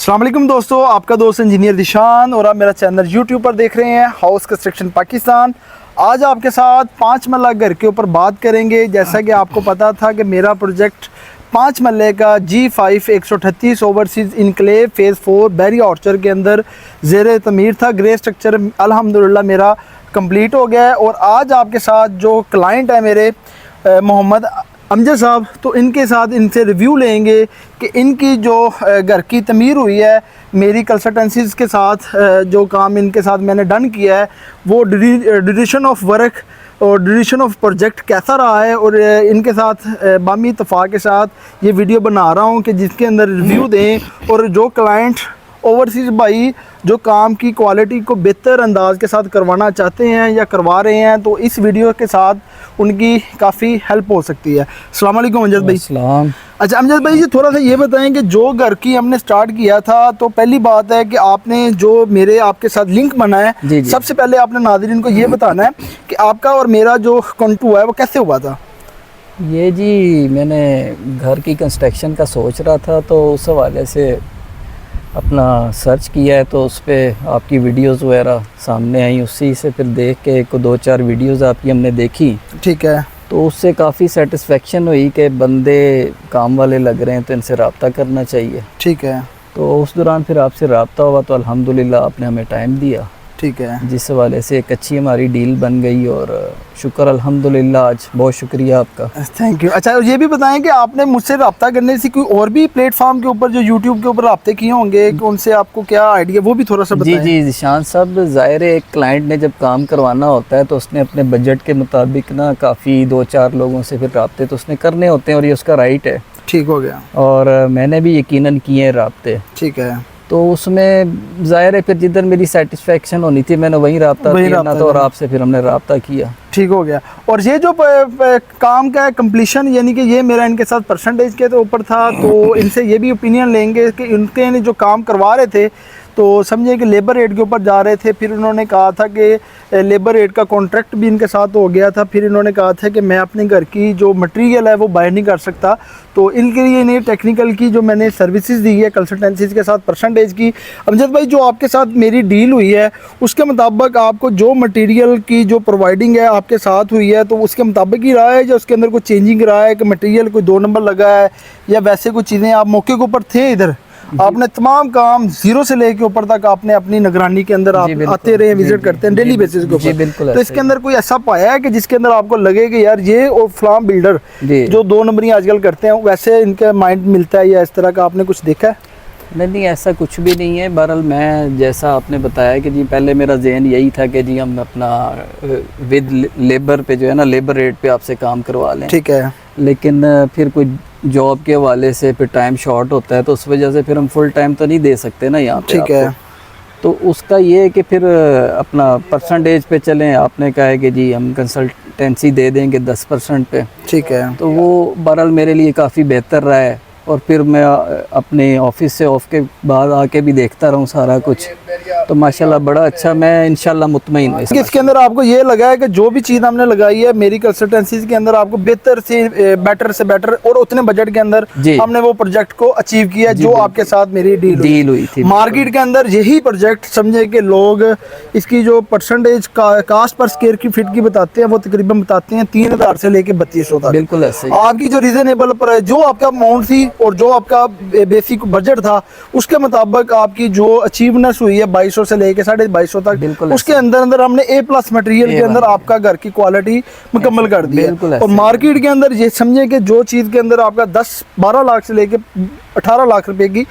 अस्सलाम वालेकुम दोस्तों, आपका दोस्त इंजीनियर दिशान और आप मेरा चैनल यूट्यूब पर देख रहे हैं हाउस कंस्ट्रक्शन पाकिस्तान। आज आपके साथ 5 मरला घर के ऊपर बात करेंगे। जैसा कि आपको पता था कि मेरा प्रोजेक्ट 5 मरले का G5 138 ओवरसीज़ इनक्लेव फ़ेज़ 4 बैरी ऑर्चर्ड के अंदर ज़ेर तमीर था। ग्रे स्ट्रक्चर अल्हम्दुलिल्लाह मेरा कंप्लीट हो गया है। और आज आपके साथ जो क्लाइंट है मेरे मोहम्मद अमजद साहब, तो इनके साथ इनसे रिव्यू लेंगे कि इनकी जो घर की तमीर हुई है मेरी कंसल्टेंसीज़ के साथ, जो काम इनके साथ मैंने डन किया है वो ड्यूरेशन ऑफ वर्क और ड्यूरेशन ऑफ प्रोजेक्ट कैसा रहा है। और इनके साथ बामी इत्तफाक के साथ ये वीडियो बना रहा हूँ कि जिसके अंदर रिव्यू दें और जो क्लाइंट ओवरसीज़ भाई जो काम की क्वालिटी को बेहतर अंदाज के साथ करवाना चाहते हैं या करवा रहे हैं, तो इस वीडियो के साथ उनकी काफ़ी हेल्प हो सकती है। अस्सलाम वालेकुम अमजद भाई। अच्छा अमजद भाई जी, थोड़ा सा ये बताएं कि जो घर की हमने स्टार्ट किया था, तो पहली बात है कि आपने जो मेरे आपके साथ लिंक बनाया है, सबसे पहले आपने नाज़रीन को ये बताना है कि आपका और मेरा जो कॉन्टू है वो कैसे हुआ था। ये जी मैंने घर की कंस्ट्रक्शन का सोच रहा था, तो उस हवाले से अपना सर्च किया है, तो उस पर आपकी वीडियोस वगैरह सामने आई, उसी से फिर देख के 1-2-4 वीडियोस आपकी हमने देखी। ठीक है। तो उससे काफ़ी सेटिस्फेक्शन हुई कि बंदे काम वाले लग रहे हैं, तो इनसे रब्ता करना चाहिए। ठीक है। तो उस दौरान फिर आपसे रब्ता हुआ, तो अल्हम्दुलिल्लाह आपने हमें टाइम दिया। ठीक है। जिस हवाले से एक अच्छी हमारी डील बन गई और शुक्र अल्हम्दुलिल्लाह, आज बहुत शुक्रिया आपका। Thank you. अच्छा ये भी बताएं कि आपने मुझसे रब्ता करने से कोई और भी प्लेटफॉर्म के ऊपर जो यूट्यूब के ऊपर रब्ते किए होंगे, कि उनसे आपको क्या आइडिया, वो भी थोड़ा सा बताएं। जी निशान साहब, ज़ाहिर है एक क्लाइंट ने जब काम करवाना होता है तो उसने अपने बजट के मुताबिक ना काफ़ी 2-4 लोगों से फिर रब्ते तो उसने करने होते हैं, और ये उसका राइट है। ठीक हो गया। और मैंने भी यकीनन किए हैं रब्ते। ठीक है। तो उसमें ज़ाहिर है फिर जिधर मेरी सेटिस्फेक्शन होनी थी मैंने वहीं रब्ता करना था, और आपसे फिर हमने रब्ता किया। ठीक हो गया। और ये जो काम का कंप्लीशन, यानी कि ये मेरा इनके साथ परसेंटेज के तो ऊपर था, तो इनसे ये भी ओपिनियन लेंगे कि इनके जो काम करवा रहे थे तो समझे कि लेबर रेट के ऊपर जा रहे थे। फिर उन्होंने कहा था कि लेबर रेट का कॉन्ट्रैक्ट भी इनके साथ हो गया था। फिर इन्होंने कहा था कि मैं अपने घर की जो मटेरियल है वो बाय नहीं कर सकता, तो इनके लिए इन्हें टेक्निकल की जो मैंने सर्विसेज दी है कंसल्टेंसीज के साथ परसेंटेज की। अमजद भाई, जो आपके साथ मेरी डील हुई है उसके मुताबिक आपको जो मटेरियल की जो प्रोवाइडिंग है आपके साथ हुई है, तो उसके मुताबिक ही रहा है या उसके अंदर कोई चेंजिंग रहा है कि मटेरियल कोई 2 नंबर लगा है या वैसे कुछ चीज़ें? आप मौके के ऊपर थे इधर, आपने तमाम काम जीरो से लेके ऊपर तक आपने अपनी निगरानी के अंदर आप आते रहे, विजिट करते हैं डेली बेसिस के ऊपर, तो इसके अंदर कोई ऐसा पाया है कि जिसके अंदर आपको लगे कि यार ये और फलाम बिल्डर जो 2 नंबरी आजकल करते हैं वैसे इनका माइंड मिलता है, या इस तरह का आपने कुछ देखा है? नहीं, ऐसा कुछ भी नहीं है। बहरहाल मैं जैसा आपने बताया कि जी पहले मेरा ज़हन यही था कि जी हम अपना विद लेबर पे जो है ना, लेबर रेट पे आपसे काम करवा लें। ठीक है। लेकिन फिर कोई जॉब के हवाले से फिर टाइम शॉर्ट होता है, तो उस वजह से फिर हम फुल टाइम तो नहीं दे सकते ना यहाँ पे। ठीक है। तो उसका ये है कि फिर अपना परसेंटेज पे चलें। आपने कहा है कि जी हम कंसल्टेंसी दे देंगे 10% पे। ठीक है। तो वो बहरहाल मेरे लिए काफ़ी बेहतर रहा है, और फिर मैं अपने ऑफिस से ऑफ के बाद आके भी देखता रहूँ सारा कुछ, तो माशाल्लाह बड़ा अच्छा, मैं इंशाल्लाह मुतमईन हूँ। इसके अंदर आपको ये लगा है कि जो भी चीज़ हमने लगाई है मेरी कंसल्टेंसीज के अंदर आपको बेहतर से बेटर और उतने बजट के अंदर हमने वो प्रोजेक्ट को अचीव किया जो आपके साथ मेरी डील हुई थी। मार्केट के अंदर यही प्रोजेक्ट समझे कि लोग इसकी जो परसेंटेज कास्ट पर स्क्वायर की फीट की बताते हैं वो तकरीबन बताते हैं 3000 से लेके 3200 तक। बिल्कुल ऐसे। आपकी जो रीजनेबल पर जो आपका अमाउंट थी और जो आपका बेसिक बजट था उसके मुताबिक आपकी जो अचीवनेस हुई है 2200 से लेके 2250 तक, उसके अंदर हमने A+ मटेरियल के अंदर आपका घर की क्वालिटी मुकम्मल कर दी है। और मार्केट के अंदर ये समझे कि जो चीज़ के अंदर आपका 10-12 लाख से लेके 18 लाख रुपए की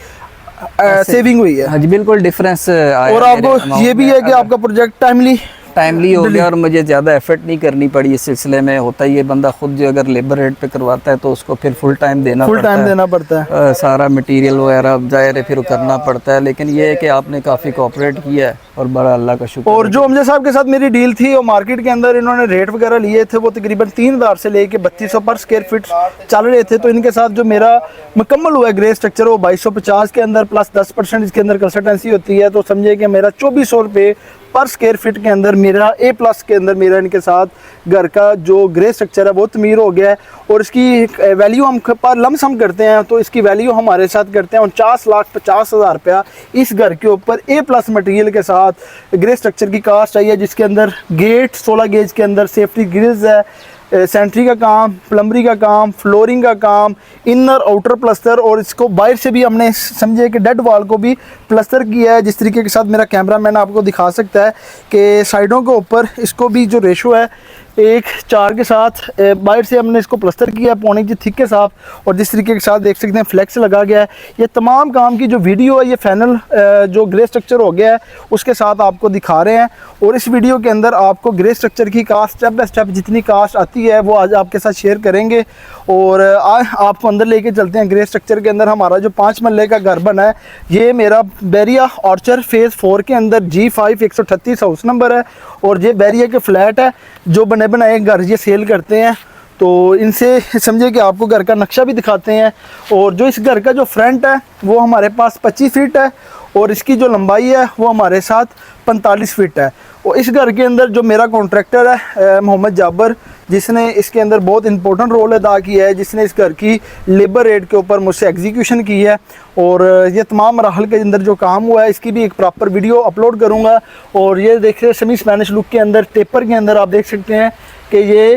सेविंग हुई है। हाँ जी, बिल्कुल डिफरेंस आया। और आपको ये भी है कि आपका प्रोजेक्ट टाइमली हो गया और मुझे ज़्यादा एफर्ट नहीं करनी पड़ी इस सिलसिले में। होता ही है बंदा खुद जो अगर लेबर रेट पे करवाता है तो उसको फिर फुल टाइम देना पड़ता है, सारा मटेरियल वगैरह ज़ाहिर है फिर करना पड़ता है। लेकिन ये है कि आपने काफ़ी कोऑपरेट किया है और बड़ा अल्लाह का शुक्र और है। जो अमजद साहब के साथ मेरी डील थी वो मार्केट के अंदर इन्होंने रेट वगैरह लिए थे, वो तकरीबन 3000 से लेके 3200 पर स्क्वायर फीट चल रहे थे। तो इनके साथ जो मेरा मुकम्मल हुआ है ग्रे स्ट्रक्चर वो 2250 के अंदर प्लस 10% इसके अंदर कंसल्टेंसी होती है। तो समझिए कि मेरा 2400 रुपये पर स्क्वायर फीट के अंदर मेरा A+ के अंदर मेरा इनके साथ घर का जो ग्रे स्ट्रक्चर है वो तमीर हो गया है। और इसकी वैल्यू हम पर लमसम करते हैं तो इसकी वैल्यू हमारे साथ करते हैं 49,50,000 रुपया इस घर के ऊपर A+ मटेरियल के साथ ग्रे स्ट्रक्चर की कास्ट आई है, जिसके अंदर गेट 16 गेज के अंदर सेफ्टी ग्रिल्स है, सेंट्री का काम, प्लम्बरी का काम, फ्लोरिंग का काम, इनर आउटर प्लस्तर, और इसको बाहर से भी हमने समझे कि डेड वॉल को भी प्लस्तर किया है। जिस तरीके के साथ मेरा कैमरामैन आपको दिखा सकता है कि साइडों के ऊपर इसको भी जो रेशो है 1:4 के साथ बाहर से हमने इसको प्लस्तर किया है 1.25 थिक के साथ, और जिस तरीके के साथ देख सकते हैं फ्लेक्स लगा गया है। ये तमाम काम की जो वीडियो है ये फाइनल जो ग्रे स्ट्रक्चर हो गया है उसके साथ आपको दिखा रहे हैं। और इस वीडियो के अंदर आपको ग्रे स्ट्रक्चर की कास्ट स्टेप बाय स्टेप जितनी कास्ट आती है वो आज आपके साथ शेयर करेंगे। और आज आपको अंदर लेके चलते हैं। ग्रे स्ट्रक्चर के अंदर हमारा जो 5 मरले का घर बना है ये मेरा बैरिया ऑर्चर फेज़ 4 के अंदर G5 138 हाउस नंबर है। और ये बैरिया के फ्लैट है जो बने बनाए घर ये सेल करते हैं। तो इनसे समझे कि आपको घर का नक्शा भी दिखाते हैं। और जो इस घर का जो फ्रंट है वो हमारे पास 25 फीट है और इसकी जो लंबाई है वो हमारे साथ 45 फीट है। और इस घर के अंदर जो मेरा कॉन्ट्रैक्टर है मोहम्मद जाबर, जिसने इसके अंदर बहुत इंपॉर्टेंट रोल अदा किया है, जिसने इस घर की लेबर रेट के ऊपर मुझसे एग्जीक्यूशन की है। और ये तमाम मराहल के अंदर जो काम हुआ है इसकी भी एक प्रॉपर वीडियो अपलोड करूँगा। और ये देखिए सेमी स्पेनिश लुक के अंदर टेपर के अंदर आप देख सकते हैं कि ये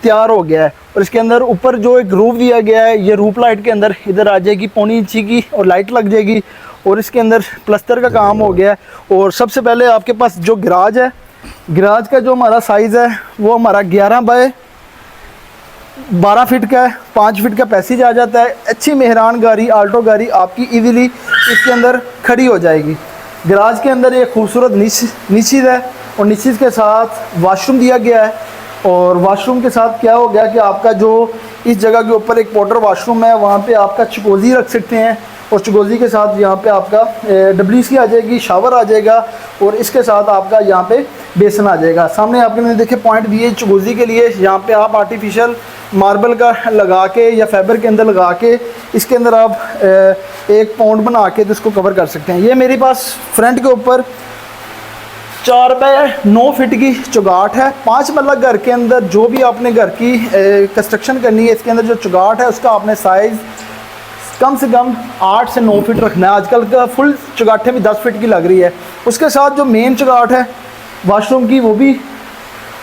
तैयार हो गया है। और इसके अंदर ऊपर जो एक रूफ दिया गया है ये रूफ लाइट के अंदर इधर आ जाएगी 1.25 इंची की और लाइट लग जाएगी। और इसके अंदर प्लस्तर का काम हो गया है। और सबसे पहले आपके पास जो गराज है, गराज का जो हमारा साइज़ है वो हमारा 11 बाय 12 फीट का है। 5 फीट का पैसेज आ जाता है। अच्छी मेहरान गाड़ी, आल्टो गाड़ी आपकी इजीली इसके अंदर खड़ी हो जाएगी। गराज के अंदर एक खूबसूरत नीचिज़ है और नीचिज़ के साथ वॉशरूम दिया गया है। और वॉशरूम के साथ क्या हो गया कि आपका जो इस जगह के ऊपर एक पाउडर वॉशरूम है वहाँ पे आपका चकोज़ी रख सकते हैं। और चकोज़ी के साथ यहाँ पे आपका WC आ जाएगी, शावर आ जाएगा और इसके साथ आपका यहाँ पे बेसन आ जाएगा। सामने आपने देखे पॉइंट दिए चकोज़ी के लिए, यहाँ पे आप आर्टिफिशियल मार्बल का लगा के या फाइबर के अंदर लगा के इसके अंदर आप 1 पाउंड बना के तो इसको कवर कर सकते हैं। ये मेरे पास फ्रंट के ऊपर 4 बाय 9 फीट की चौगाट है। 5 मरला घर के अंदर जो भी आपने घर की कंस्ट्रक्शन करनी है इसके अंदर जो चौगाट है उसका आपने साइज़ कम से कम 8 से 9 फीट रखना है। आजकल का फुल चौगाटें भी 10 फीट की लग रही है। उसके साथ जो मेन चौगाट है वाशरूम की वो भी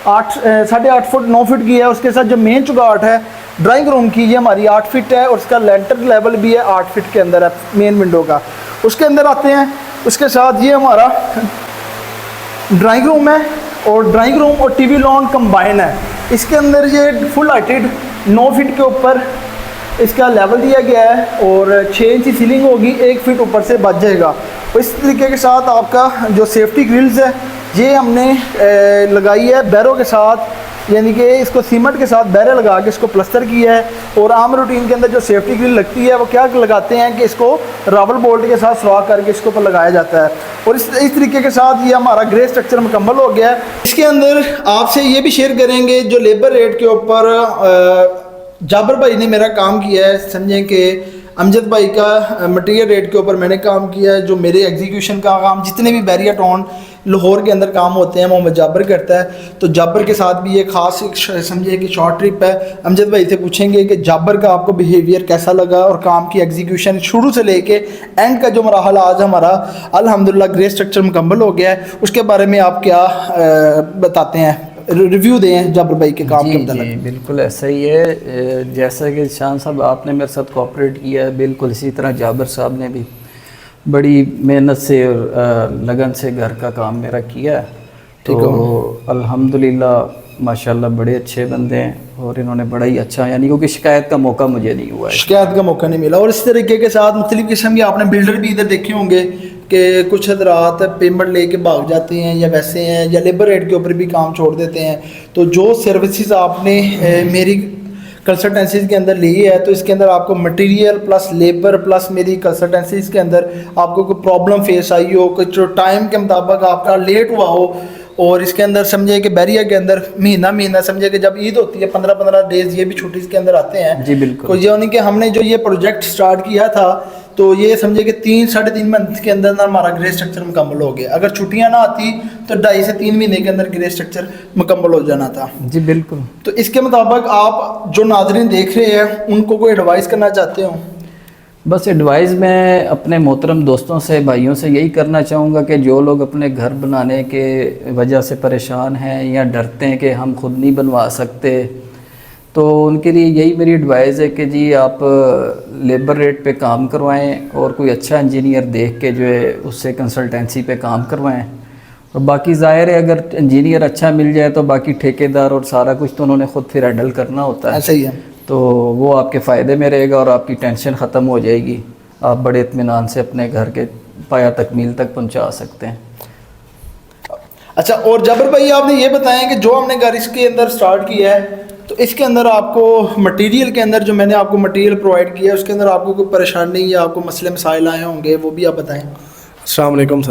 8.5 फुट 9 फीट की है। उसके साथ जो मेन चौगाट है ड्राइंग रूम की ये हमारी 8 फीट है और उसका लेंटर लेवल भी है 8 फीट के अंदर है मेन विंडो का। उसके अंदर आते हैं, उसके साथ ये हमारा ड्राइंग रूम है और ड्राइंग रूम और टीवी लॉन कंबाइन है। इसके अंदर ये फुल हाइटेड 9 फीट के ऊपर इसका लेवल दिया गया है और 6 इंची सीलिंग होगी, 1 फीट ऊपर से बच जाएगा। और इस तरीके के साथ आपका जो सेफ्टी ग्रिल्स है ये हमने लगाई है बैरों के साथ, यानी कि इसको सीमेंट के साथ बैरे लगा के इसको प्लस्तर किया है। और आम रूटीन के अंदर जो सेफ्टी ग्रिल लगती है वो क्या लगाते हैं कि इसको रावल बोल्ट के साथ सुराख करके इसके ऊपर लगाया जाता है। और इस तरीके के साथ ये हमारा ग्रे स्ट्रक्चर मुकम्मल हो गया है। इसके अंदर आपसे ये भी शेयर करेंगे जो लेबर रेट के ऊपर जाबर भाई ने मेरा काम किया है। समझें कि अमजद भाई का मटेरियल रेट के ऊपर मैंने काम किया है। जो मेरे एग्जीक्यूशन का काम जितने भी बैरिया टाउन लाहौर के अंदर काम होते हैं मोहम्मद जाबर करता है। तो जाबर के साथ भी ये खास समझिए कि शॉर्ट ट्रिप है। अमजद भाई से पूछेंगे कि जाबर का आपको बिहेवियर कैसा लगा और काम की एग्जीक्यूशन शुरू से लेके एंड का जो मराहल आज हमारा अल्हम्दुलिल्लाह ग्रे स्ट्रक्चर मुकम्मल हो गया है, उसके बारे में आप क्या बताते हैं, रिव्यू दें जाबर भाई के काम के मतलब। जी बिल्कुल ऐसा ही है। जैसा कि शान साहब आपने मेरे साथ कोऑपरेट किया है, बिल्कुल इसी तरह जाबर साहब ने भी बड़ी मेहनत से और लगन से घर का काम मेरा किया है। तो अल्हम्दुलिल्लाह माशाल्लाह बड़े अच्छे बंदे हैं और इन्होंने बड़ा ही अच्छा, यानी क्योंकि शिकायत का मौका मुझे नहीं हुआ है, शिकायत का मौका नहीं मिला। और इस तरीके के साथ मुख्तलिफ किस्म के आपने बिल्डर भी इधर देखे होंगे कि कुछ हजरात पेमेंट लेके भाग जाते हैं या वैसे हैं या लेबर रेट के ऊपर भी काम छोड़ देते हैं। तो जो सर्विसेज आपने मेरी कंसल्टेंसीज के अंदर ली है, तो इसके अंदर आपको मटेरियल प्लस लेबर प्लस मेरी कंसल्टेंसीज के अंदर आपको कोई प्रॉब्लम फेस आई हो, कुछ जो टाइम के मुताबिक आपका लेट हुआ हो, और इसके अंदर समझे कि बैरिया के अंदर महीना समझे कि जब ईद होती है 15-15 डेज ये भी छुट्टी इसके अंदर आते हैं। जी बिल्कुल। तो ये नहीं कि हमने जो ये प्रोजेक्ट स्टार्ट किया था तो ये समझे कि 3-3.5 मंथ के अंदर ना हमारा ग्रे स्ट्रक्चर मुकम्मल हो गया। अगर छुट्टियां ना आती तो 2.5 से 3 महीने के अंदर ग्रे स्ट्रक्चर मुकम्मल हो जाना था। जी बिल्कुल। तो इसके मुताबिक आप जो नाज़रीन देख रहे हैं उनको कोई एडवाइस करना चाहते हो? बस एडवाइस मैं अपने मोहतरम दोस्तों से, भाइयों से यही करना चाहूँगा कि जो लोग अपने घर बनाने के वजह से परेशान हैं या डरते हैं कि हम खुद नहीं बनवा सकते, तो उनके लिए यही मेरी एडवाइस है कि जी आप लेबर रेट पे काम करवाएं और कोई अच्छा इंजीनियर देख के जो है उससे कंसल्टेंसी पे काम करवाएं। और बाकी ज़ाहिर है अगर इंजीनियर अच्छा मिल जाए तो बाकी ठेकेदार और सारा कुछ तो उन्होंने ख़ुद फिर हैंडल करना होता है। ऐसा ही है, तो वो आपके फ़ायदे में रहेगा और आपकी टेंशन ख़त्म हो जाएगी। आप बड़े इत्मीनान से अपने घर के पाया तकमील तक पहुंचा सकते हैं। अच्छा, और जबर भाई आपने ये बताया कि जो हमने घर इसके अंदर स्टार्ट किया है तो इसके अंदर आपको मटेरियल के अंदर जो मैंने आपको मटेरियल प्रोवाइड किया है उसके अंदर आपको कोई परेशानी या आपको मसले मसाइल आए होंगे, वो भी आप बताएं। अस्सलाम वालेकुम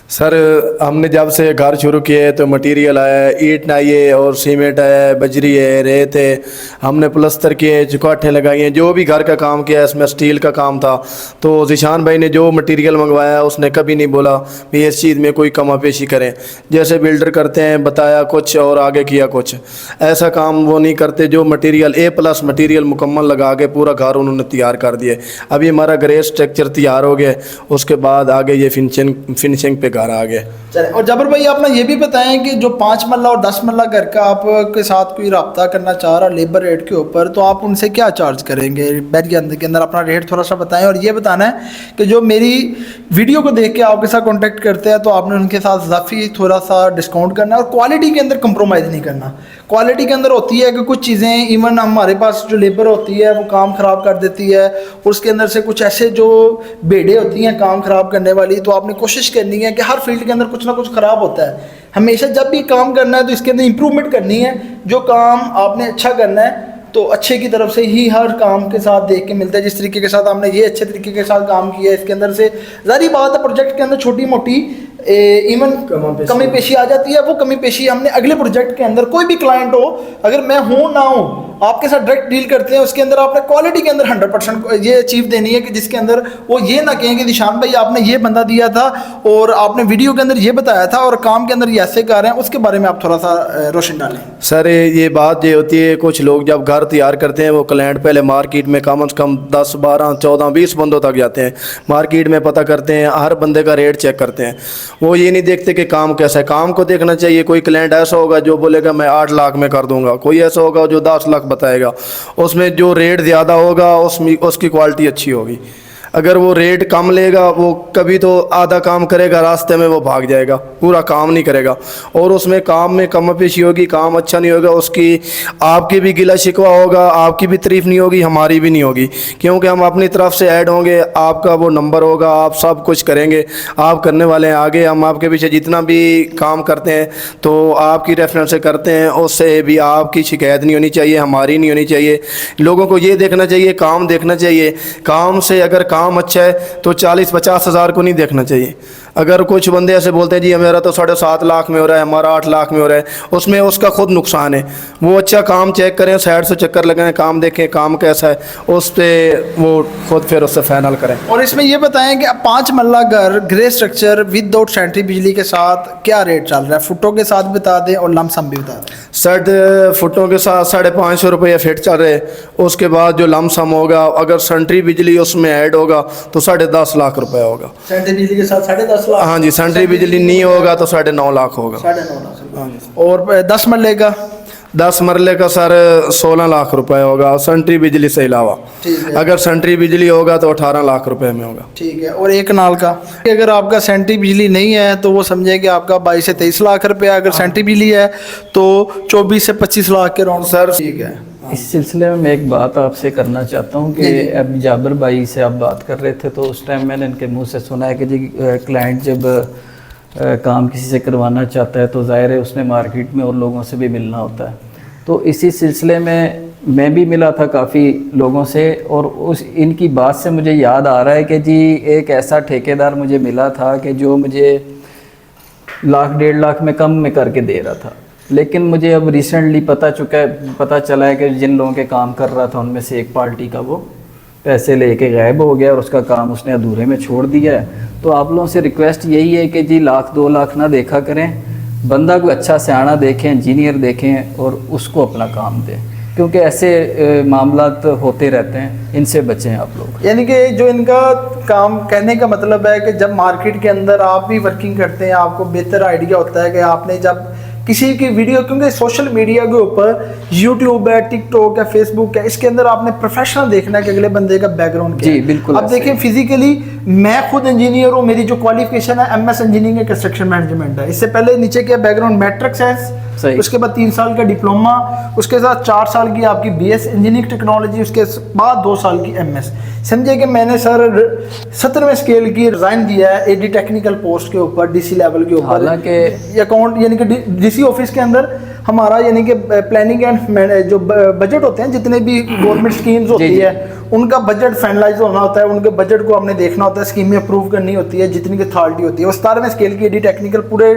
सर, हमने जब से घर शुरू किए है तो मटेरियल आया है, ईंट आई है और सीमेंट है, बजरी है, रेत है, हमने प्लस्तर किए, चुकाठें लगाई हैं, जो भी घर का काम किया है इसमें स्टील का काम था। तो ज़ीशान भाई ने जो मटेरियल मंगवाया उसने कभी नहीं बोला कि इस चीज़ में कोई कमा पेशी करें। जैसे बिल्डर करते हैं बताया कुछ और आगे किया कुछ, ऐसा काम वो नहीं करते। जो मटेरियल A+ मटेरियल मुकम्मल लगा के पूरा घर उन्होंने तैयार कर दिया। अभी हमारा ग्रे स्ट्रक्चर तैयार हो गया, उसके बाद आगे ये फिनिशिंग पे घर आ गए। चले, और जबर भाई आपने ये भी बताएं कि जो 5 मरला और 10 मरला घर का आपके साथ कोई रब्ता करना चाह रहा लेबर रेट के ऊपर, तो आप उनसे क्या चार्ज करेंगे? बैरिया के अंदर अपना रेट थोड़ा सा बताएं। और ये बताना है कि जो मेरी वीडियो को देख के आपके साथ कॉन्टेक्ट करते हैं तो आपने उनके साथ इजाफी थोड़ा सा डिस्काउंट करना है और क्वालिटी के अंदर कंप्रोमाइज़ नहीं करना। क्वालिटी के अंदर होती है कि कुछ चीज़ें इवन हमारे पास जो लेबर होती है वो काम ख़राब कर देती है, और उसके अंदर से कुछ ऐसे जो बेड़े होती हैं काम ख़राब करने वाली, तो आपने कोशिश करनी है कि हर फील्ड के अंदर कुछ ना कुछ ख़राब होता है। हमेशा जब भी काम करना है तो इसके अंदर इंप्रूवमेंट करनी है। जो काम आपने अच्छा करना है तो अच्छे की तरफ से ही हर काम के साथ देख के मिलता है। जिस तरीके के साथ आपने ये अच्छे तरीके के साथ काम किया है, इसके अंदर से ज़ाहिर बात है प्रोजेक्ट के अंदर छोटी मोटी इवन कमी पेशी आ जाती है। वो कमी पेशी हमने अगले प्रोजेक्ट के अंदर, कोई भी क्लाइंट हो, अगर मैं हूँ ना हूँ, आपके साथ डायरेक्ट डील करते हैं, उसके अंदर आपने क्वालिटी के अंदर 100% ये अचीव देनी है कि जिसके अंदर वो ये ना कहें कि ज़ीशान भाई आपने ये बंदा दिया था और आपने वीडियो के अंदर ये बताया था और काम के अंदर ये ऐसे कर रहे हैं। उसके बारे में आप थोड़ा सा रोशन डालें। सर ये बात ये होती है, कुछ लोग जब घर तैयार करते हैं वो क्लाइंट पहले मार्केट में कम से कम 10, 12, 14, 20 बंदों तक जाते हैं, मार्केट में पता करते हैं, हर बंदे का रेट चेक करते हैं। वो ये नहीं देखते कि काम कैसा है। काम को देखना चाहिए। कोई क्लाइंट ऐसा होगा जो बोलेगा मैं 8 लाख में कर दूंगा, कोई ऐसा होगा जो 10 लाख बताएगा। उसमें जो रेट ज़्यादा होगा उसकी क्वालिटी अच्छी होगी। अगर वो रेट कम लेगा वो कभी तो आधा काम करेगा, रास्ते में वो भाग जाएगा, पूरा काम नहीं करेगा, और उसमें काम में कम पेशी होगी, काम अच्छा नहीं होगा, उसकी आपकी भी गिला शिकवा होगा, आपकी भी तारीफ़ नहीं होगी, हमारी भी नहीं होगी, क्योंकि हम अपनी तरफ से ऐड होंगे, आपका वो नंबर होगा, आप सब कुछ करेंगे, आप करने वाले हैं आगे। हम आपके पीछे जितना भी काम करते हैं तो आपकी रेफरेंस से करते हैं, उससे भी आपकी शिकायत नहीं होनी चाहिए, हमारी नहीं होनी चाहिए। लोगों को ये देखना चाहिए, काम देखना चाहिए। काम से अगर काम अच्छा है तो 40-50 हज़ार को नहीं देखना चाहिए। अगर कुछ बंदे ऐसे बोलते हैं जी हमारा तो 7.5 लाख में हो रहा है, हमारा 8 लाख में हो रहा है, उसमें उसका खुद नुकसान है। वो अच्छा काम चेक करें, साइड से चक्कर लगाएं, काम देखें काम कैसा है, उस पर वो खुद फिर उससे फाइनल करें। और इसमें ये बताएं कि 5 मरला घर ग्रे स्ट्रक्चर विदाउट सेंट्री बिजली के साथ क्या रेट चल रहा है? फुटों के साथ बता दें और लमसम भी बता दें। 60 फुटों के साथ 550 रुपये फिट चल रहे। उसके बाद जो लमसम होगा, अगर सेंट्री बिजली उसमें ऐड होगा तो 10.5 लाख रुपए होगा। सेंट्री बिजली के साथ 10.5 लाख? हाँ जी, सेंट्री बिजली नहीं होगा तो 9.5 लाख होगा। 9.5 लाख। और 10 मरले का? 10 मरले का सर 16 लाख रुपए होगा सेंट्री बिजली से अलावा। अगर सेंट्री बिजली होगा तो 18 लाख रुपए में होगा। ठीक है। और 1 नाल का? अगर आपका सेंट्री बिजली नहीं है तो वो समझे कि आपका 22 से 23 लाख रुपया, अगर सेंट्री बिजली है तो 24 से 25 लाख के राउंड। सर ठीक है। इस सिलसिले में मैं एक बात आपसे करना चाहता हूँ कि अब जाबर भाई से आप बात कर रहे थे तो उस टाइम मैंने इनके मुंह से सुना है कि जी क्लाइंट जब काम किसी से करवाना चाहता है तो ज़ाहिर है उसने मार्केट में और लोगों से भी मिलना होता है। तो इसी सिलसिले में मैं भी मिला था काफ़ी लोगों से, और उस इनकी बात से मुझे याद आ रहा है कि जी एक ऐसा ठेकेदार मुझे मिला था कि जो मुझे 1,00,000-1,50,000 में कम में करके दे रहा था। लेकिन मुझे अब रिसेंटली पता चला है कि जिन लोगों के काम कर रहा था उनमें से एक पार्टी का वो पैसे लेके गायब हो गया और उसका काम उसने अधूरे में छोड़ दिया है। तो आप लोगों से रिक्वेस्ट यही है कि जी 1,00,000-2,00,000 ना देखा करें, बंदा कोई अच्छा सियाना देखें, इंजीनियर देखें और उसको अपना काम दें, क्योंकि ऐसे मामलात होते रहते हैं, इनसे बचें आप लोग। यानी कि जो इनका काम कहने का मतलब है कि जब मार्केट के अंदर आप भी वर्किंग करते हैं, आपको बेहतर आइडिया होता है कि आपने जब किसी की वीडियो, क्योंकि सोशल मीडिया के ऊपर यूट्यूब है, टिकटॉक है, फेसबुक है, इसके अंदर आपने प्रोफेशनल देखना है कि अगले बंदे का बैकग्राउंड क्या है। जी बिल्कुल। अब देखिए फिजिकली मैं खुद इंजीनियर हूँ, मेरी जो क्वालिफिकेशन है MS engineering and construction management है। इससे पहले नीचे क्या बैकग्राउंड मैट्रिक साइंस, उसके बाद 3 साल का डिप्लोमा, उसके साथ 4 साल की आपकी बीएस इंजीनियरिंग टेक्नोलॉजी, उसके बाद 2 साल की एमएस। समझे कि मैंने सर 17वें स्केल की रिजाइन दिया है एडी टेक्निकल पोस्ट के ऊपर, डीसी लेवल के ऊपर। हालांकि अकाउंट यानी कि डीसी ऑफिस के अंदर हमारा यानी कि प्लानिंग एंड जो बजट होते हैं, जितने भी गवर्नमेंट स्कीम्स होती है उनका बजट फाइनलाइज होना होता है, उनके बजट को हमने देखना होता है, स्कीमें अप्रूव करनी होती है, जितनी की अथॉरिटी होती है। वो 17वें स्केल की एडी टेक्निकल पूरे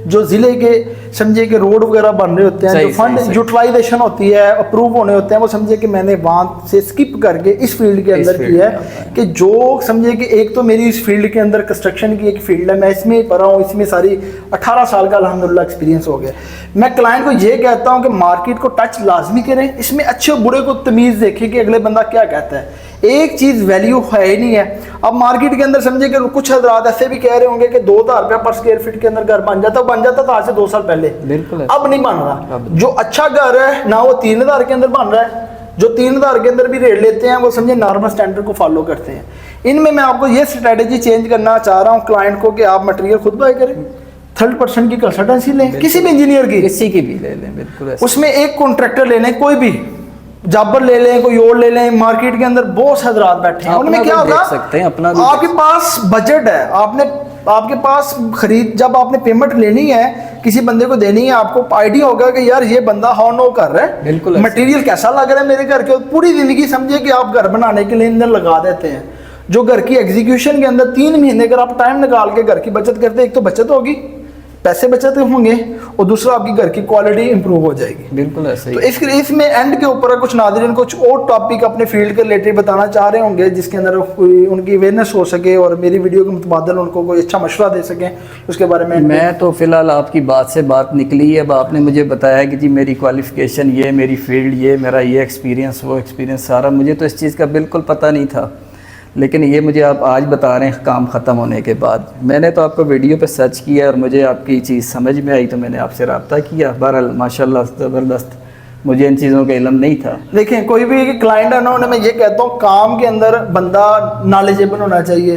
जो जिले के समझे कि रोड वगैरह बन रहे होते हैं, जो फंड यूटिलाइजेशन होती है, अप्रूव होने होते हैं, वो समझे कि मैंने वहाँ से स्किप करके इस फील्ड के अंदर किया है कि जो समझे कि एक तो मेरी इस फील्ड के अंदर कंस्ट्रक्शन की एक फील्ड है, मैं इसमें पढ़ा हूँ, इसमें सारी 18 साल का अल्हम्दुलिल्लाह एक्सपीरियंस हो गया। मैं क्लाइंट को ये कहता हूँ कि मार्केट को टच लाजमी करें, इसमें अच्छे बुरे को तमीज़ देखें कि अगले बंदा क्या कहता है। एक चीज़ वैल्यू है ही नहीं है। अब मार्केट के अंदर समझे कि कुछ हजरात ऐसे भी कह रहे होंगे कि 2,000 रुपया पर स्क्वायर फीट के अंदर घर बन जाता था आज से 2 साल पहले, बिल्कुल अब नहीं बन रहा। जो अच्छा घर है ना वो 3,000 के अंदर बन रहा है, जो 3,000 के अंदर भी रेट लेते हैं वो समझे नॉर्मल स्टैंडर्ड को फॉलो करते हैं। इनमें मैं आपको ये स्ट्रेटेजी चेंज करना चाह रहा हूँ क्लाइंट को कि आप मटेरियल खुद बाय करें, 3rd की कंसल्टेंसी लें, किसी भी इंजीनियर की, किसी की भी ले लें, बिल्कुल। उसमें एक कॉन्ट्रैक्टर ले लें, कोई भी जाबर ले लें, कोई और ले लें। मार्केट के अंदर बहुत हजरात बैठे हैं, उनमें क्या होगा, आपके पास बजट है, आपके पास खरीद, जब आपने पेमेंट लेनी है किसी बंदे को देनी है, आपको आइडिया होगा कि यार ये बंदा हाउ नो कर रहा है, बिल्कुल मटेरियल कैसा लग रहा है मेरे घर के। पूरी जिंदगी समझिए कि आप घर बनाने के लिए अंदर लगा देते हैं, जो घर की एग्जीक्यूशन के अंदर 3 महीने अगर आप टाइम निकाल के घर की बचत करते हैं, एक तो बचत होगी, पैसे बचत होंगे, और दूसरा आपकी घर की क्वालिटी इंप्रूव हो जाएगी। बिल्कुल ऐसे ही। तो इसमें एंड के ऊपर कुछ नाज़रीन कुछ और टॉपिक अपने फील्ड के रिलेटेड बताना चाह रहे होंगे, जिसके अंदर कोई उनकी अवेयरनेस हो सके और मेरी वीडियो के मुतबादल उनको कोई अच्छा मशवरा दे सकें, उसके बारे में। मैं तो फ़िलहाल आपकी बात से बात निकली है। अब आपने मुझे बताया कि जी मेरी क्वालिफ़िकेशन ये, मेरी फील्ड ये, मेरा ये एक्सपीरियंस, वो एक्सपीरियंस सारा, मुझे तो इस चीज़ का बिल्कुल पता नहीं था, लेकिन ये मुझे आप आज बता रहे हैं काम ख़त्म होने के बाद। मैंने तो आपको वीडियो पे सर्च किया और मुझे आपकी चीज़ समझ में आई तो मैंने आपसे रब्ता किया। बहरहाल माशाल्लाह ज़बरदस्त, मुझे इन चीज़ों का इल्म नहीं था। देखें कोई भी क्लाइंट है ना, उन्हें मैं ये कहता हूँ काम के अंदर बंदा नॉलेजेबल होना चाहिए,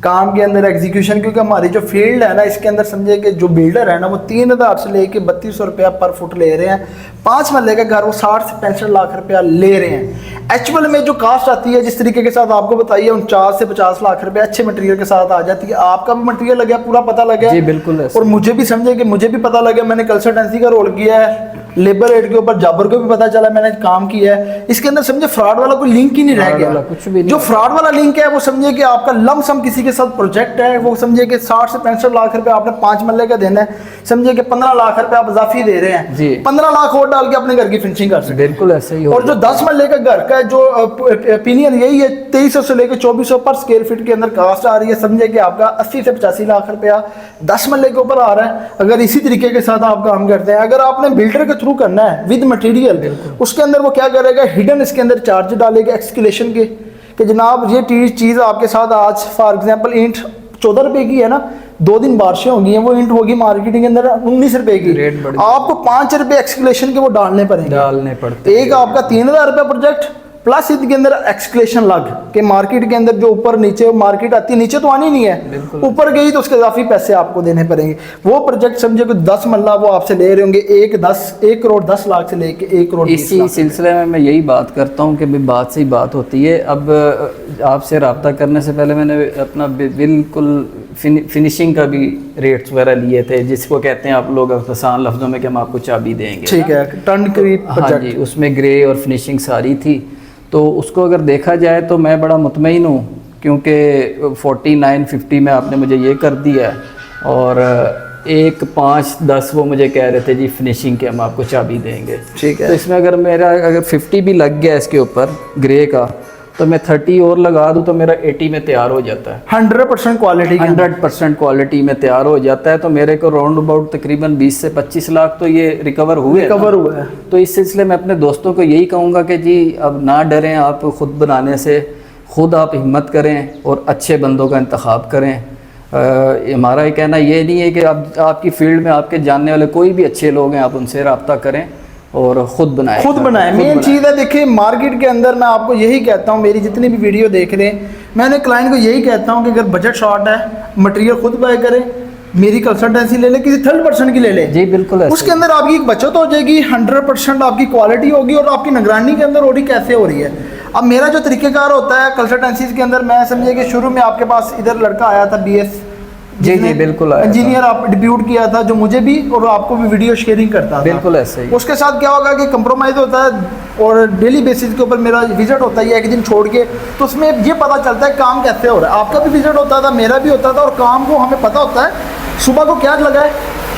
काम के अंदर एग्जीक्यूशन, क्योंकि हमारी जो फील्ड है ना इसके अंदर समझे कि जो बिल्डर है ना वो 3,000 से लेके 3,200 रुपया पर फुट ले रहे हैं, 5 महले का घर वो 60 से 65 लाख रुपया ले रहे हैं। एक्चुअल में जो कास्ट आती है जिस तरीके के साथ आपको बताइए 49 से 50 लाख रुपए अच्छे मटेरियल के साथ आ जाती है। आपका भी मटेरियल लगा, पूरा पता लगा जी बिल्कुल, और मुझे भी समझे कि मुझे भी पता लगा, मैंने कंसल्टेंसी का रोल किया है, लेबर रेट के ऊपर जाबर को भी पता चला, मैंने काम किया है। इसके अंदर समझे फ्रॉड वाला कोई लिंक ही नहीं रह गया, कुछ भी नहीं। जो फ्रॉड वाला लिंक है वो समझे कि आपका लमसम किसी के साथ प्रोजेक्ट है, वो समझे कि 60 से 65 लाख रुपए आपने 5 मरले का देना है, समझे कि 15 लाख रुपए आप इजाफी दे रहे हैं, 15 लाख और डाल के अपने घर की फिनिशिंग कर सकते हैं। बिल्कुल ऐसे ही। और जो 10 मरले का घर का जो ओपिनियन यही है, 2300 से लेकर 2400 पर स्क्वायर फीट के अंदर कास्ट आ रही है, समझे कि आपका 80 से 85 लाख रुपया 10 मरले के ऊपर आ रहा है। अगर इसी तरीके के साथ आप काम करते हैं, अगर आपने बिल्डर के थ्रू करना है विद मटेरियल, उसके अंदर वो क्या करेगा, हिडन इसके अंदर चार्ज डालेगा एक्सक्लेशन के, कि जनाब ये चीज़ आपके साथ आज फॉर एग्जांपल ईंट 14 रुपए की है ना, 2 दिन बारिशें होगी हैं, वो ईंट होगी मार्केटिंग के अंदर 19 रुपए की, आपको 5 रुपए एक्सक्लेशन के वो डालने पड़ते। एक आपका 3,000 रुपये प्रोजेक्ट प्लस इसके अंदर एक्सक्लेशन लग के मार्केट के अंदर जो ऊपर नीचे मार्केट आती है, नीचे तो आनी नहीं है, ऊपर गई तो उसके इजाफी पैसे आपको देने पड़ेंगे। वो प्रोजेक्ट समझे कि 10 मल्ला वो आपसे ले रहे होंगे 1 करोड़ 10 लाख से लेके 1 करोड़। इसी सिलसिले में मैं यही बात करता हूँ कि भाई बात से ही बात होती है। अब आपसे रब्ता करने से पहले मैंने अपना बिल्कुल फिनिशिंग का भी रेट्स वगैरह लिए थे, जिसको कहते हैं आप लोग आसान लफ्ज़ों में कि हम आपको चाबी देंगे। ठीक है, टर्न करीब हाँ जी, उसमें ग्रे और फिनिशिंग सारी थी। तो उसको अगर देखा जाए तो मैं बड़ा मुतमईन हूँ, क्योंकि 4950 में आपने मुझे ये कर दिया है और 1,5,10 वो मुझे कह रहे थे जी फिनिशिंग के हम आपको चाबी देंगे। ठीक है। तो इसमें अगर 50 भी लग गया इसके ऊपर ग्रे का, तो मैं 30 और लगा दूँ तो मेरा 80 में तैयार हो जाता है। 100% क्वालिटी, 100% क्वालिटी में तैयार हो जाता है। तो मेरे को राउंड अबाउट तकरीबन 20 से 25 लाख तो ये रिकवर हुए हुआ है। तो इस सिलसिले में अपने दोस्तों को यही कहूँगा कि जी अब ना डरें, आप ख़ुद बनाने से, ख़ुद आप हिम्मत करें और अच्छे बंदों का इंतखाब करें। हमारा ये कहना ये नहीं है कि आपकी फील्ड में आपके जानने वाले कोई भी अच्छे लोग हैं, आप उनसे रब्ता करें और ख़ुद बनाएं। मेन चीज़ है, देखिए मार्केट के अंदर मैं आपको यही कहता हूँ, मेरी जितनी भी वीडियो देख रहे हैं, मैंने क्लाइंट को यही कहता हूँ कि अगर बजट शॉर्ट है, मटेरियल खुद बाय करें, मेरी कंसल्टेंसी ले ले, किसी थर्ड पर्सन की ले ले जी, बिल्कुल। उसके अंदर आपकी एक बचत हो जाएगी, 100% आपकी क्वालिटी होगी और आपकी निगरानी के अंदर ऑडी कैसे हो रही है। अब मेरा जो तरीक़ेकार होता है कंसल्टेंसीज के अंदर, मैं समझिए कि शुरू में आपके पास इधर लड़का आया था BS, जी बिल्कुल, इंजीनियर आप डिब्यूट किया था, जो मुझे भी और आपको भी वीडियो शेयरिंग करता था। बिल्कुल ऐसे ही। उसके साथ क्या होगा कि कंप्रोमाइज़ होता है और डेली बेसिस के ऊपर मेरा विजिट होता है एक दिन छोड़ के, तो उसमें ये पता चलता है काम कैसे हो रहा है। आपका भी विजिट होता था, मेरा भी होता था, और काम को हमें पता होता है सुबह को क्या लगा है,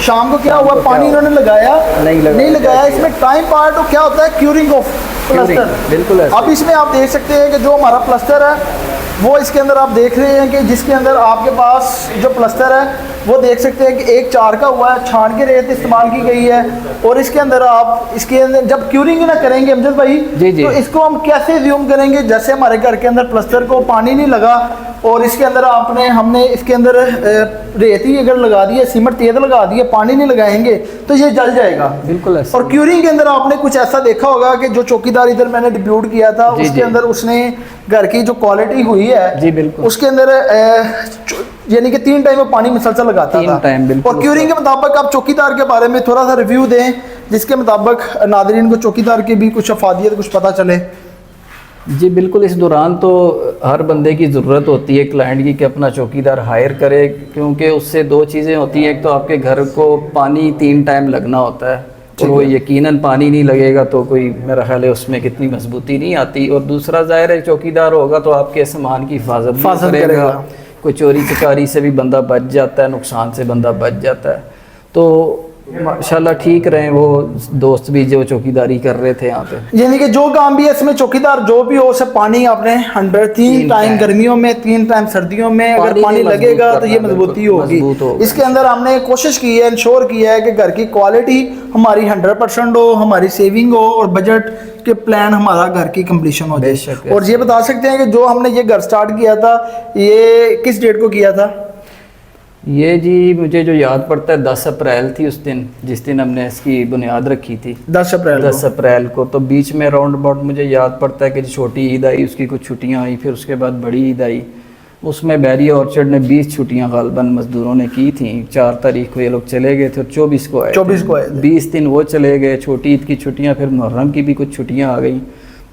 शाम को क्या हुआ, पानी इन्होंने लगाया नहीं लगाया। इसमें टाइम पार्ट और क्या होता है, क्यूरिंग ऑफ प्लास्टर। बिल्कुल। अब इसमें आप देख सकते हैं कि जो हमारा प्लास्टर है वो इसके अंदर आप देख रहे हैं कि जिसके अंदर आपके पास जो प्लास्टर है वो देख सकते हैं कि 1 4 का हुआ है, छान के रेत इस्तेमाल की गई है। और इसके अंदर आप इसके अंदर जब क्यूरिंग ना करेंगे अमजद भाई, जी। तो इसको हम कैसे ज्यूम करेंगे, जैसे हमारे घर के अंदर प्लास्टर को पानी नहीं लगा और इसके अंदर हमने इसके अंदर रेत ही अगर लगा दी है, सीमेंट तेज लगा दी है, पानी नहीं लगाएंगे तो ये जल जाएगा। बिल्कुल ऐसा। और क्यूरिंग के अंदर आपने कुछ ऐसा देखा होगा कि जो चौकीदार इधर मैंने डिप्यूट किया था, उसके अंदर उसने घर की जो क्वालिटी हुई है जी बिल्कुल, उसके अंदर यानी कि 3 टाइम में पानी मुसलसल लगाता था। और क्यूरिंग के मुताबिक आप चौकीदार के बारे में थोड़ा सा रिव्यू दें, जिसके मुताबिक नादरीन को चौकीदार की भी कुछ अफादियत कुछ पता चले। जी बिल्कुल। इस दौरान तो हर बंदे की ज़रूरत होती है क्लाइंट की कि अपना चौकीदार हायर करे, क्योंकि उससे 2 चीज़ें होती हैं। एक तो आपके घर को पानी 3 टाइम लगना होता है, और वो यकीनन पानी नहीं लगेगा तो कोई मेरा ख्याल है उसमें कितनी मजबूती नहीं आती। और दूसरा ज़ाहिर है चौकीदार होगा तो आपके सामान की हिफाजत करेगा, कोई चोरी चकारी से भी बंदा बच जाता है, नुकसान से बंदा बच जाता है। तो माशाल्लाह ठीक रहे वो दोस्त भी जो चौकीदारी कर रहे थे यहाँ पे। यानी कि जो काम भी है इसमें चौकीदार जो भी हो उसे पानी आपने 3 टाइम गर्मियों में, 3 टाइम सर्दियों में अगर पानी लगेगा तो ये मजबूती होगी। इसके अंदर हमने कोशिश की है, इंश्योर किया है कि घर की क्वालिटी हमारी 100% हो, हमारी सेविंग हो और बजट के प्लान हमारा घर की कंप्लीशन हो जाए। और ये बता सकते हैं कि जो हमने ये घर स्टार्ट किया था ये किस डेट को किया था? ये जी मुझे जो याद पड़ता है 10 अप्रैल थी उस दिन, जिस दिन हमने इसकी बुनियाद रखी थी। 10 अप्रैल को। तो बीच में राउंड अबाउट मुझे याद पड़ता है कि छोटी ईद आई, उसकी कुछ छुट्टियां आई, फिर उसके बाद बड़ी ईद आई। उसमें बैरिया ऑर्चर्ड ने 20 छुट्टियां गालबन मजदूरों ने की थी। 4 तारीख को ये लोग चले गए थे और 24 को आए। 20 दिन वो चले गए, छोटी ईद की छुट्टियाँ, फिर मुहर्रम की भी कुछ छुट्टियाँ आ गई।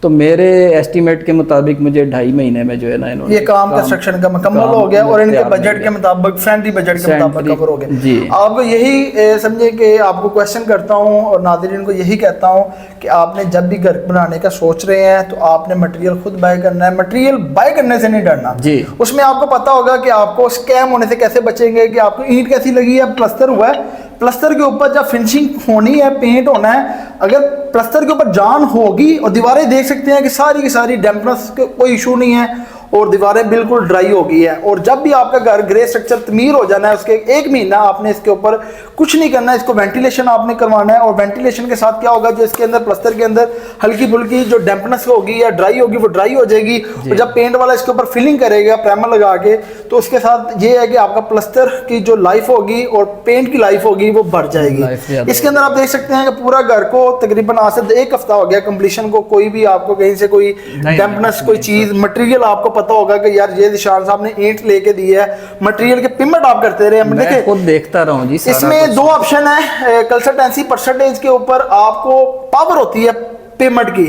तो मेरे एस्टीमेट के मुताबिक मुझे 2.5 महीने में जो है ना इन्होंने ये काम कंस्ट्रक्शन का मुकम्मल हो गया और इनके बजट के मुताबिक, फ्रेंडली बजट के मुताबिक कवर हो गया। जी आपको यही समझे कि आपको क्वेश्चन करता हूँ और नाज़रीन को यही कहता हूँ कि आपने जब भी घर बनाने का सोच रहे हैं तो आपने मटेरियल खुद बाय करना है। मटेरियल बाय करने से नहीं डरना जी। उसमें आपको पता होगा कि आपको स्कैम होने से कैसे बचेंगे, कि आपको ईंट कैसी लगी है, प्लास्टर हुआ है, प्लास्टर के ऊपर जब फिनिशिंग होनी है, पेंट होना है, अगर प्लास्टर के ऊपर जान होगी और दीवारें देख सकते हैं कि सारी की सारी डैम्पनेस कोई इशू नहीं है और दीवारें बिल्कुल ड्राई हो गई है। और जब भी आपका घर ग्रे स्ट्रक्चर तमीर हो जाना है उसके 1 महीना आपने इसके ऊपर कुछ नहीं करना है, इसको वेंटिलेशन आपने करवाना है। और वेंटिलेशन के साथ क्या होगा, जो इसके अंदर प्लास्टर के अंदर हल्की फुल्की जो डैम्पनेस होगी या ड्राई होगी वो ड्राई हो जाएगी। और जब पेंट वाला इसके ऊपर फिलिंग करेगा प्राइमर लगा के, तो उसके साथ ये है कि आपका प्लास्टर की जो लाइफ होगी और पेंट की लाइफ होगी वो बढ़ जाएगी। इसके अंदर आप देख सकते हैं कि पूरा घर को तकरीबन आज से 1 हफ्ता हो गया कंप्लीशन को, कोई भी आपको कहीं से कोई डैम्पनेस कोई चीज मटेरियल आपको पता होगा कि यार ये निशान साहब ने ईंट लेके दी है, मटेरियल के पेमेंट आप करते रहे। मैं खुद देखता रहा जी। इसमें 2 ऑप्शन है कंसल्टेंसी परसेंटेज के ऊपर, आपको पावर होती है पेमेंट की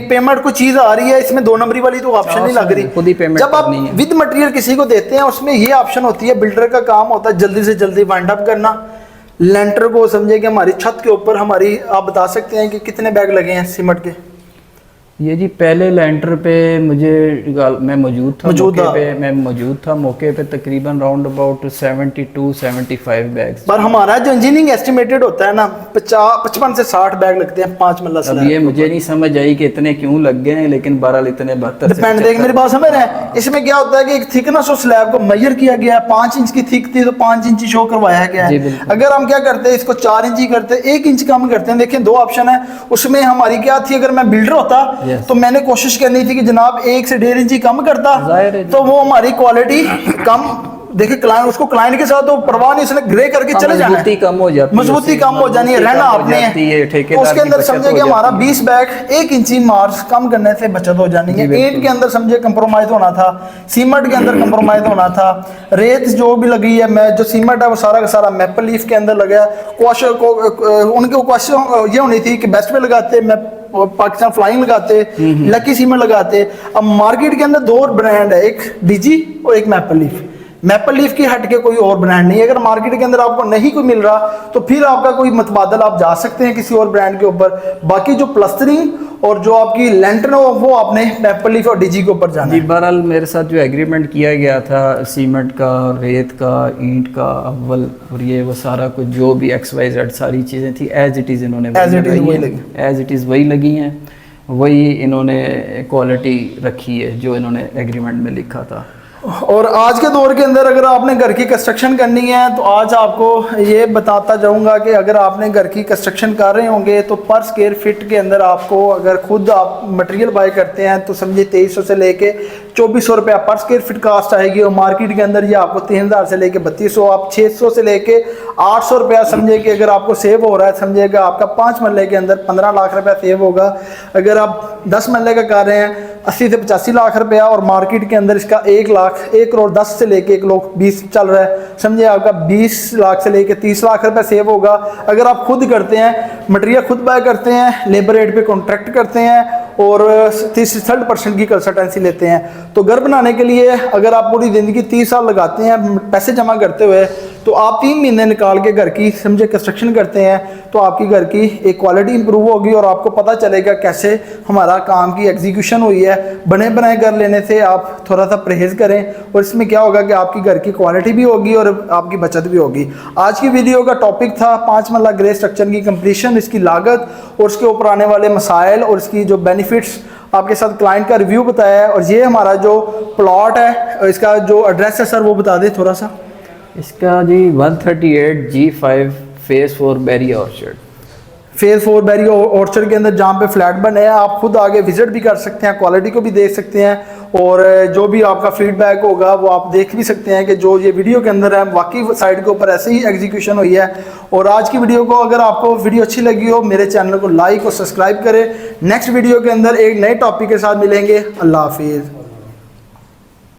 पेमेंट को चीज आ रही है, इसमें 2 नंबरी वाली तो ऑप्शन नहीं लग रही। खुद ही पेमेंट जब आप करनी है। विद मटेरियल किसी को देते हैं उसमें ये ऑप्शन होती है, बिल्डर का काम होता है जल्दी से जल्दी वाइंड अप करना। लेंटर को समझे कि हमारी छत के ऊपर हमारी, आप बता सकते हैं कि कितने बैग लगे हैं सीमेंट के? ये जी पहले लेंटर पे मैं मौजूद था मौके पे तकरीबन राउंड अबाउट 72-75 बैग्स। पर हमारा जो इंजीनियरिंग एस्टिमेटेड होता है ना 55 से 60 बैग लगते हैं 5 मल्ला अब ये मुझे नहीं समझ आई कि इतने क्यों लग गए हैं, लेकिन बहरहाल इतने 72 डिपेंड, देख मेरी बात समझ रहे हैं। इसमें क्या होता है कि एक थिकनेस ऑफ स्लैब को मेजर किया गया है, 5 इंच की थिक थी तो 5 इंच शो करवाया गया है। अगर हम क्या करते हैं इसको 4 इंच ही करते हैं, 1 इंच कम करते हैं। देखें 2 ऑप्शन है उसमें, हमारी क्या थी, अगर मैं बिल्डर होता तो मैंने कोशिश करनी थी कि जनाब 1 से 1.5 इंच कम करता तो वो हमारी क्वालिटी कम। देखिए क्लाइंट, उसको क्लाइंट के साथ तो परवाह नहीं, उसने ग्रे करके चले जाना है, मजबूती कम हो जाती है, मजबूती कम हो जानी है, रहना आपने है। तो उसके अंदर समझे कि हमारा 20 बैग 1 इंची मार्क्स कम करने से बचत हो जानी है। ईंट के अंदर समझे कंप्रोमाइज होना था, सीमेंट के अंदर कंप्रोमाइज होना था, रेत जो भी लगी है, मैं जो सीमेंट है वो सारा का सारा मैपल लीफ के अंदर लगा। क्वेश्चन को उनके क्वेश्चन ये होनी थी कि बेस्ट पे लगाते, मैं पाकिस्तान फ्लाइंग लगाते, लकी सीमेंट लगाते। अब मार्केट के अंदर 2 ब्रांड है, एक डीजी और एक मैपल लीफ। मैपल लीफ की हट के कोई और ब्रांड नहीं है। अगर मार्केट के अंदर आपको नहीं कोई मिल रहा तो फिर आपका कोई मतबादल आप जा सकते हैं किसी और ब्रांड के ऊपर। बाकी जो प्लस्टरिंग और जो आपकी लैंटर्न हो वो आपने मैपल लीफ और डीजी के ऊपर जाना है। बहरहाल मेरे साथ जो एग्रीमेंट किया गया था सीमेंट का, रेत का, ईंट का अव्वल और ये वो सारा कुछ जो भी XYZ सारी चीज़ें थी एज इट इज़ इन्होंने एज इट इज़ वही लगी हैं, वही इन्होंने क्वालिटी रखी है जो इन्होंने एग्रीमेंट में लिखा था। और आज के दौर के अंदर अगर आपने घर की कंस्ट्रक्शन करनी है तो आज आपको ये बताता जाऊंगा कि अगर आपने घर की कंस्ट्रक्शन कर रहे होंगे तो पर स्क्वायर फीट के अंदर आपको, अगर खुद आप मटेरियल बाय करते हैं तो समझिए 2300 से लेके 2400 रुपया पर स्क्वायर फीट कास्ट आएगी। और मार्केट के अंदर ये आपको 3000 से लेके 3200, आप 600 से लेके 800 रुपया समझे कि अगर आपको सेव हो रहा है, समझिएगा आपका 5 मरले के अंदर 15 लाख रुपया सेव होगा। अगर आप 10 मरले का कर रहे हैं 80 से 85 लाख रुपया, और मार्केट के अंदर इसका 1 करोड़ 10 से लेके 1,20,00,000 चल रहा है, समझिए आपका 20 लाख से लेके 30 लाख रुपया सेव होगा। अगर आप खुद करते हैं, मटेरियल खुद बाय करते हैं, लेबर रेट पे कॉन्ट्रैक्ट करते हैं और 30-30% की कंसल्टेंसी लेते हैं, तो घर बनाने के लिए अगर आप पूरी ज़िंदगी 30 साल लगाते हैं पैसे जमा करते हुए, तो आप 3 महीने निकाल के घर की समझे कंस्ट्रक्शन करते हैं तो आपकी घर की एक क्वालिटी इंप्रूव होगी और आपको पता चलेगा कैसे हमारा काम की एग्जीक्यूशन हुई है। बने बनाए घर लेने से आप थोड़ा सा परहेज़ करें और इसमें क्या होगा कि आपकी घर की क्वालिटी भी होगी और आपकी बचत भी होगी। आज की वीडियो का टॉपिक था 5 मरला ग्रे स्ट्रक्चर की कंप्लीशन, इसकी लागत और उसके ऊपर आने वाले मसाइल और इसकी जो बेनिफिट्स आपके साथ क्लाइंट का रिव्यू बताया है। और ये हमारा जो प्लॉट है इसका जो एड्रेस है सर वो बता दें थोड़ा सा। इसका जी 138 G5 फेज 4 बैरी ऑर्चर्ड, फेज 4 बैरी ऑर्चर्ड के अंदर जहाँ पे फ्लैट बने हैं। आप खुद आगे विजिट भी कर सकते हैं, क्वालिटी को भी देख सकते हैं और जो भी आपका फीडबैक होगा वो आप देख भी सकते हैं कि जो ये वीडियो के अंदर है वाकई साइड के ऊपर ऐसे ही एग्जीक्यूशन हुई है। और आज की वीडियो को अगर आपको वीडियो अच्छी लगी हो मेरे चैनल को लाइक और सब्सक्राइब करें। नेक्स्ट वीडियो के अंदर एक नए टॉपिक के साथ मिलेंगे। अल्लाह हाफिज़।